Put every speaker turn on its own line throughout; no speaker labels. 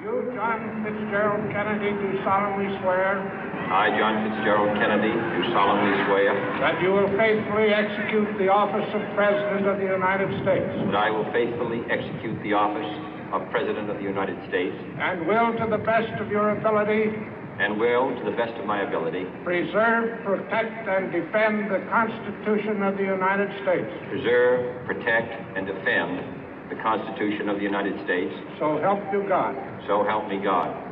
You, John Fitzgerald Kennedy, do solemnly swear
I, John Fitzgerald Kennedy, do solemnly swear
that you will faithfully execute the office of President of the United States
that I will faithfully execute the office of President of the United States
and will, to the best of your ability,
and will, to the best of my ability,
preserve, protect, and defend the Constitution of the United States.
preserve, protect, and defend the Constitution of the United States.
So help you God.
So help me God.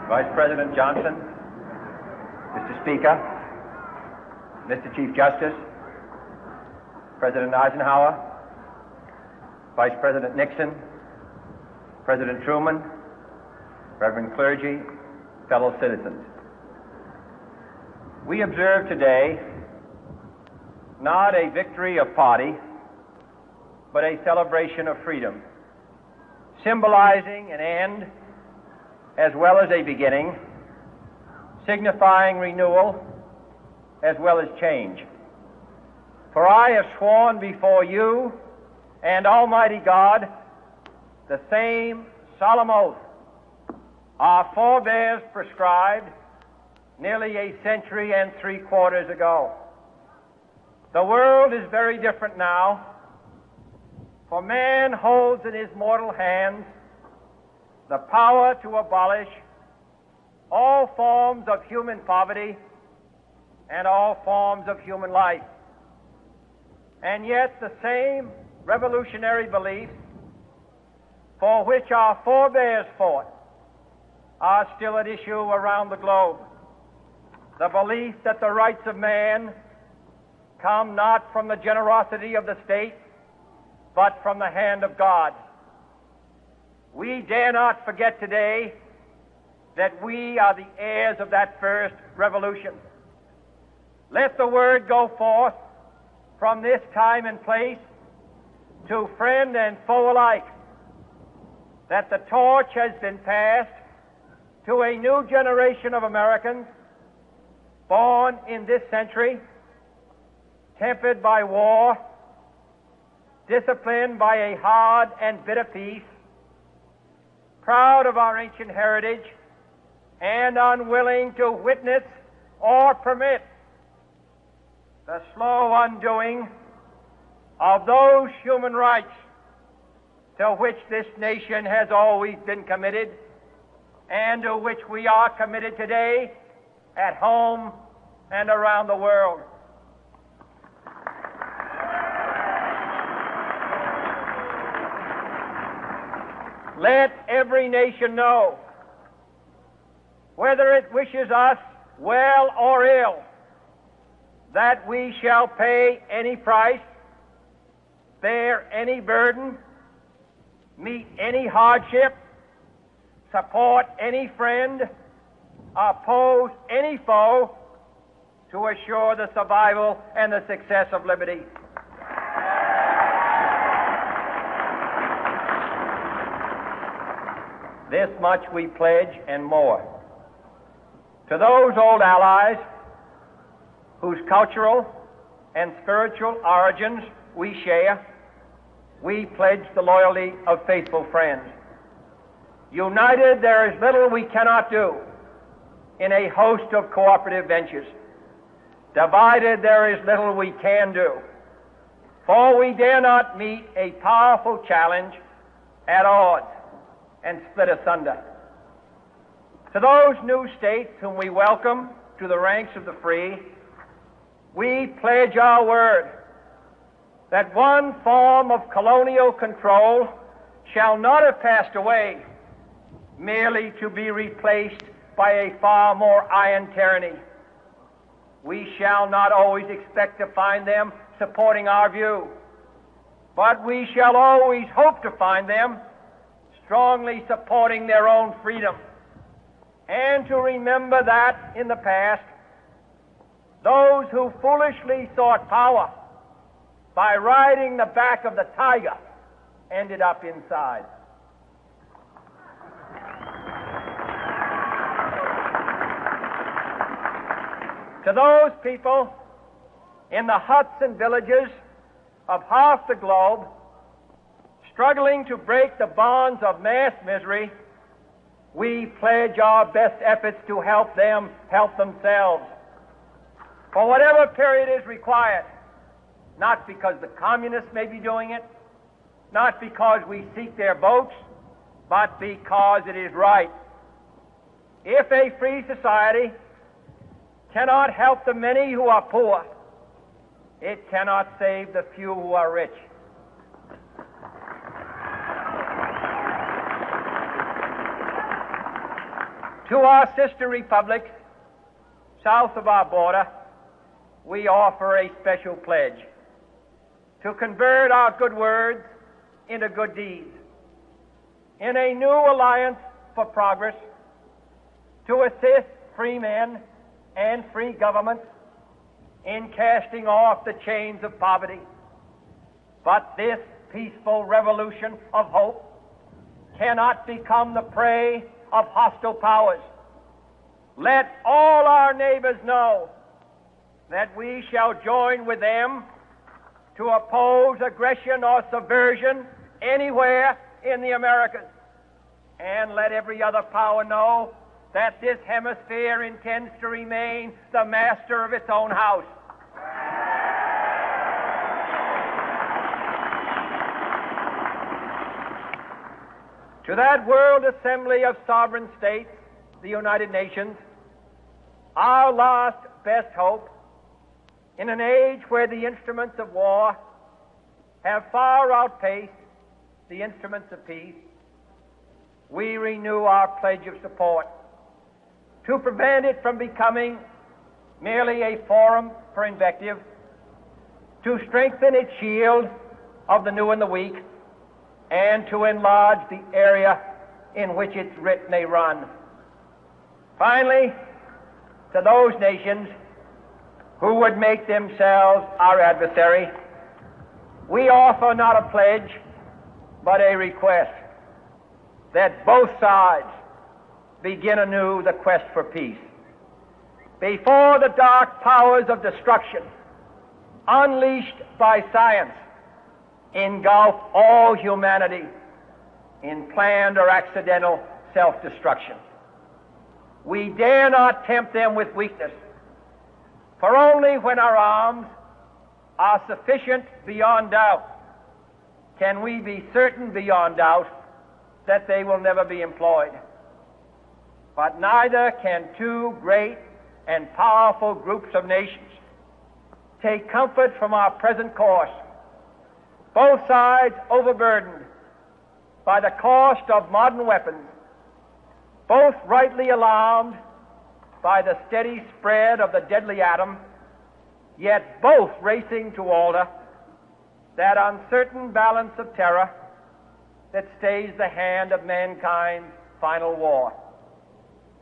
Vice President Johnson, Mr. Speaker, Mr. Chief Justice, President Eisenhower, Vice President Nixon, President Truman, Reverend clergy, fellow citizens. We observe today not a victory of party, but a celebration of freedom, symbolizing an end as well as a beginning, signifying renewal as well as change. For I have sworn before you and Almighty God the same solemn oath our forebears prescribed nearly a century and 3/4 ago. The world is very different now, for man holds in his mortal hands the power to abolish all forms of human poverty and all forms of human life. And yet the same revolutionary beliefs for which our forebears fought are still at issue around the globe. The belief that the rights of man come not from the generosity of the state, but from the hand of God. We dare not forget today that we are the heirs of that first revolution. Let the word go forth from this time and place to friend and foe alike that the torch has been passed to a new generation of Americans born in this century, tempered by war, disciplined by a hard and bitter peace, proud of our ancient heritage, and unwilling to witness or permit the slow undoing of those human rights to which this nation has always been committed and to which we are committed today at home and around the world. Let every nation know, whether it wishes us well or ill, that we shall pay any price, bear any burden, meet any hardship, support any friend, oppose any foe to assure the survival and the success of liberty. This much we pledge and more. To those old allies whose cultural and spiritual origins we share, we pledge the loyalty of faithful friends. United, there is little we cannot do in a host of cooperative ventures. Divided, there is little we can do, for we dare not meet a powerful challenge at odds and split asunder. To those new states whom we welcome to the ranks of the free, we pledge our word that one form of colonial control shall not have passed away merely to be replaced by a far more iron tyranny. We shall not always expect to find them supporting our view, but we shall always hope to find them strongly supporting their own freedom, and to remember that in the past, those who foolishly sought power by riding the back of the tiger ended up inside. To those people in the huts and villages of half the globe struggling to break the bonds of mass misery, we pledge our best efforts to help them help themselves for whatever period is required, not because the communists may be doing it, not because we seek their votes, but because it is right. If a free society cannot help the many who are poor, it cannot save the few who are rich. To our sister republics south of our border, we offer a special pledge to convert our good words into good deeds, in a new alliance for progress, to assist free men and free governments in casting off the chains of poverty. But this peaceful revolution of hope cannot become the prey of hostile powers. Let all our neighbors know that we shall join with them to oppose aggression or subversion anywhere in the Americas. And let every other power know that this hemisphere intends to remain the master of its own house. To that World Assembly of Sovereign States, the United Nations, our last best hope, in an age where the instruments of war have far outpaced the instruments of peace, we renew our pledge of support to prevent it from becoming merely a forum for invective, to strengthen its shield of the new and the weak, and to enlarge the area in which its writ may run. Finally, to those nations who would make themselves our adversary, we offer not a pledge, but a request that both sides begin anew the quest for peace. Before the dark powers of destruction, unleashed by science, engulf all humanity in planned or accidental self-destruction, we dare not tempt them with weakness, for only when our arms are sufficient beyond doubt can we be certain beyond doubt that they will never be employed. But neither can two great and powerful groups of nations take comfort from our present course, both sides overburdened by the cost of modern weapons, both rightly alarmed by the steady spread of the deadly atom, yet both racing to alter that uncertain balance of terror that stays the hand of mankind's final war.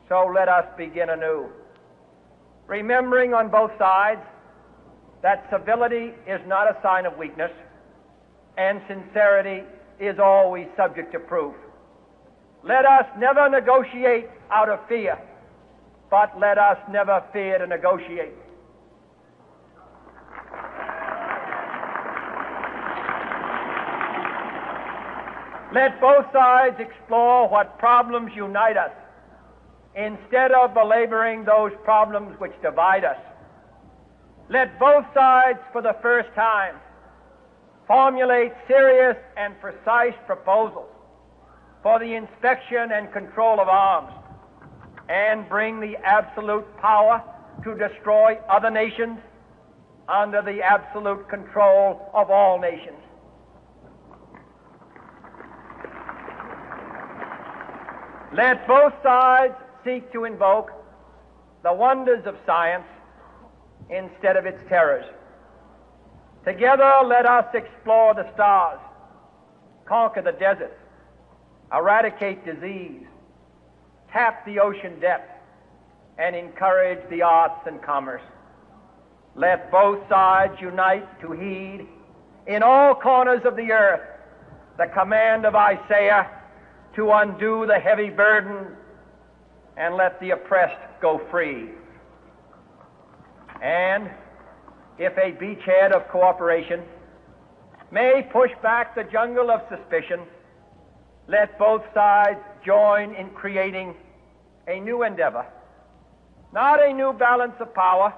So let us begin anew, remembering on both sides that civility is not a sign of weakness, and sincerity is always subject to proof. Let us never negotiate out of fear, but let us never fear to negotiate. Let both sides explore what problems unite us, instead of belaboring those problems which divide us. Let both sides, for the first time, formulate serious and precise proposals for the inspection and control of arms, and bring the absolute power to destroy other nations under the absolute control of all nations. Let both sides seek to invoke the wonders of science instead of its terrors. Together, let us explore the stars, conquer the deserts, eradicate disease, tap the ocean depth, and encourage the arts and commerce. Let both sides unite to heed in all corners of the earth the command of Isaiah to undo the heavy burden and let the oppressed go free. And if a beachhead of cooperation may push back the jungle of suspicion, let both sides join in creating a new endeavor, not a new balance of power,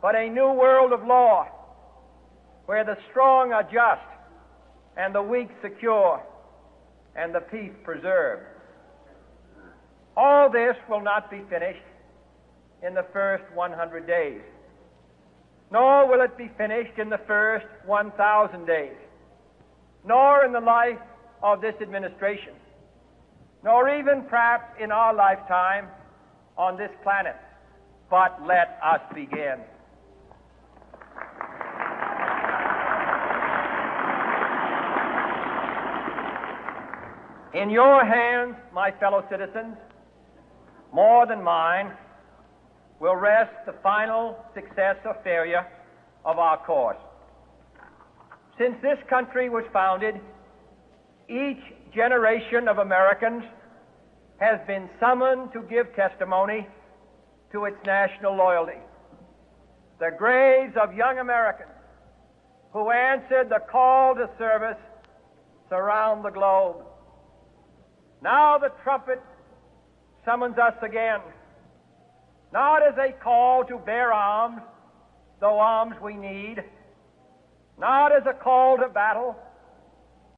but a new world of law, where the strong are just and the weak secure and the peace preserved. All this will not be finished in the first 100 days, nor will it be finished in the first 1,000 days, nor in the life of this administration, nor even perhaps in our lifetime on this planet. But let us begin. In your hands, my fellow citizens, more than mine, will rest the final success or failure of our course. Since this country was founded, each generation of Americans has been summoned to give testimony to its national loyalty. The graves of young Americans who answered the call to service surround the globe. Now the trumpet summons us again, not as a call to bear arms, though arms we need, not as a call to battle,